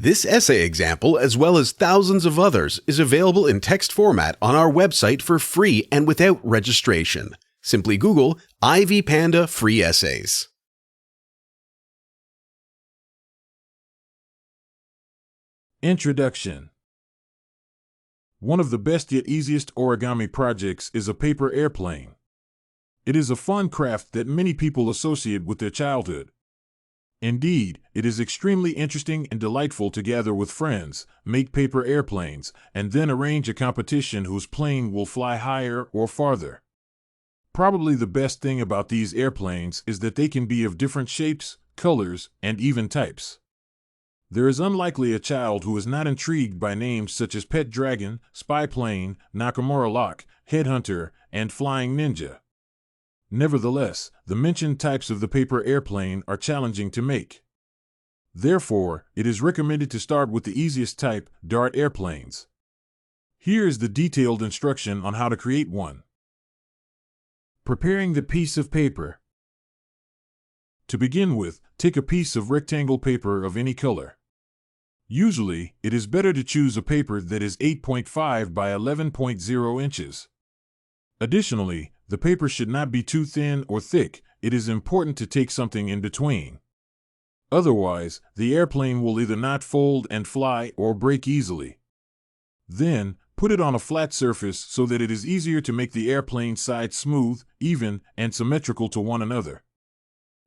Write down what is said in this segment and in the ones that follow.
This essay example, as well as thousands of others, is available in text format on our website for free and without registration. Simply Google Ivy Panda Free Essays. Introduction. One of the best yet easiest origami projects is a paper airplane. It is a fun craft that many people associate with their childhood. Indeed, it is extremely interesting and delightful to gather with friends, make paper airplanes, and then arrange a competition whose plane will fly higher or farther. Probably the best thing about these airplanes is that they can be of different shapes, colors, and even types. There is unlikely a child who is not intrigued by names such as Pet Dragon, Spy Plane, Nakamura Lock, Headhunter, and Flying Ninja. Nevertheless, the mentioned types of the paper airplane are challenging to make. Therefore, it is recommended to start with the easiest type, dart airplanes. Here is the detailed instruction on how to create one. Preparing the piece of paper. To begin with, take a piece of rectangle paper of any color. Usually, it is better to choose a paper that is 8.5 by 11.0 inches. Additionally, the paper should not be too thin or thick. It is important to take something in between. Otherwise, the airplane will either not fold and fly or break easily. Then, put it on a flat surface so that it is easier to make the airplane sides smooth, even, and symmetrical to one another.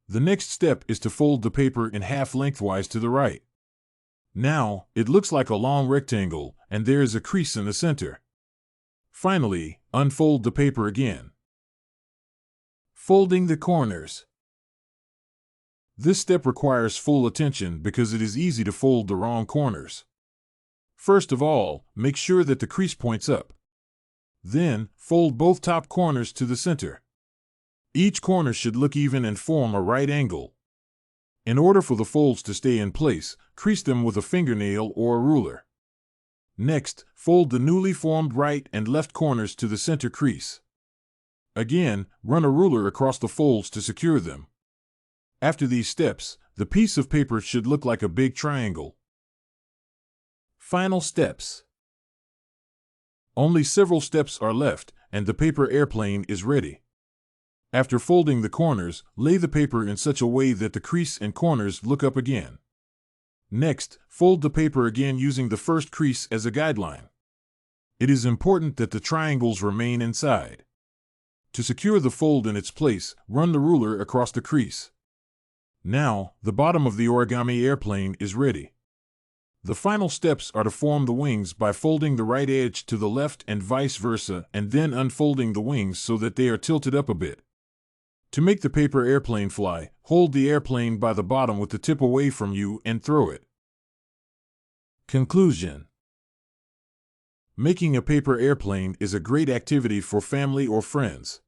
The next step is to fold the paper in half lengthwise to the right. Now, it looks like a long rectangle, and there is a crease in the center. Finally, unfold the paper again. Folding the corners. This step requires full attention because it is easy to fold the wrong corners. First of all, make sure that the crease points up. Then, fold both top corners to the center. Each corner should look even and form a right angle. In order for the folds to stay in place, crease them with a fingernail or a ruler. Next, fold the newly formed right and left corners to the center crease. Again, run a ruler across the folds to secure them. After these steps, the piece of paper should look like a big triangle. Final steps. Only several steps are left, and the paper airplane is ready. After folding the corners, lay the paper in such a way that the crease and corners look up again. Next, fold the paper again using the first crease as a guideline. It is important that the triangles remain inside. To secure the fold in its place, run the ruler across the crease. Now, the bottom of the origami airplane is ready. The final steps are to form the wings by folding the right edge to the left and vice versa, and then unfolding the wings so that they are tilted up a bit. To make the paper airplane fly, hold the airplane by the bottom with the tip away from you and throw it. Conclusion. Making a paper airplane is a great activity for family or friends.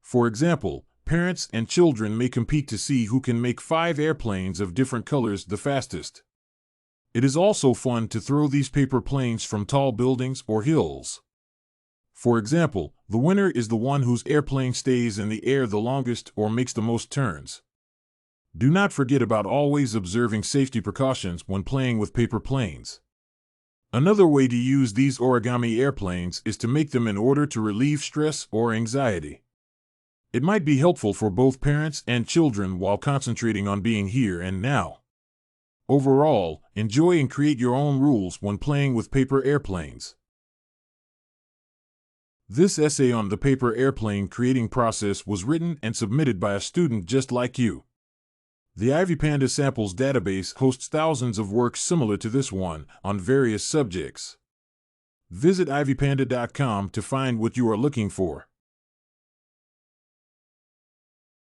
For example, parents and children may compete to see who can make 5 airplanes of different colors the fastest. It is also fun to throw these paper planes from tall buildings or hills. For example, the winner is the one whose airplane stays in the air the longest or makes the most turns. Do not forget about always observing safety precautions when playing with paper planes. Another way to use these origami airplanes is to make them in order to relieve stress or anxiety. It might be helpful for both parents and children while concentrating on being here and now. Overall, enjoy and create your own rules when playing with paper airplanes. This essay on the paper airplane creating process was written and submitted by a student just like you. The Ivy Panda Samples database hosts thousands of works similar to this one on various subjects. Visit ivypanda.com to find what you are looking for.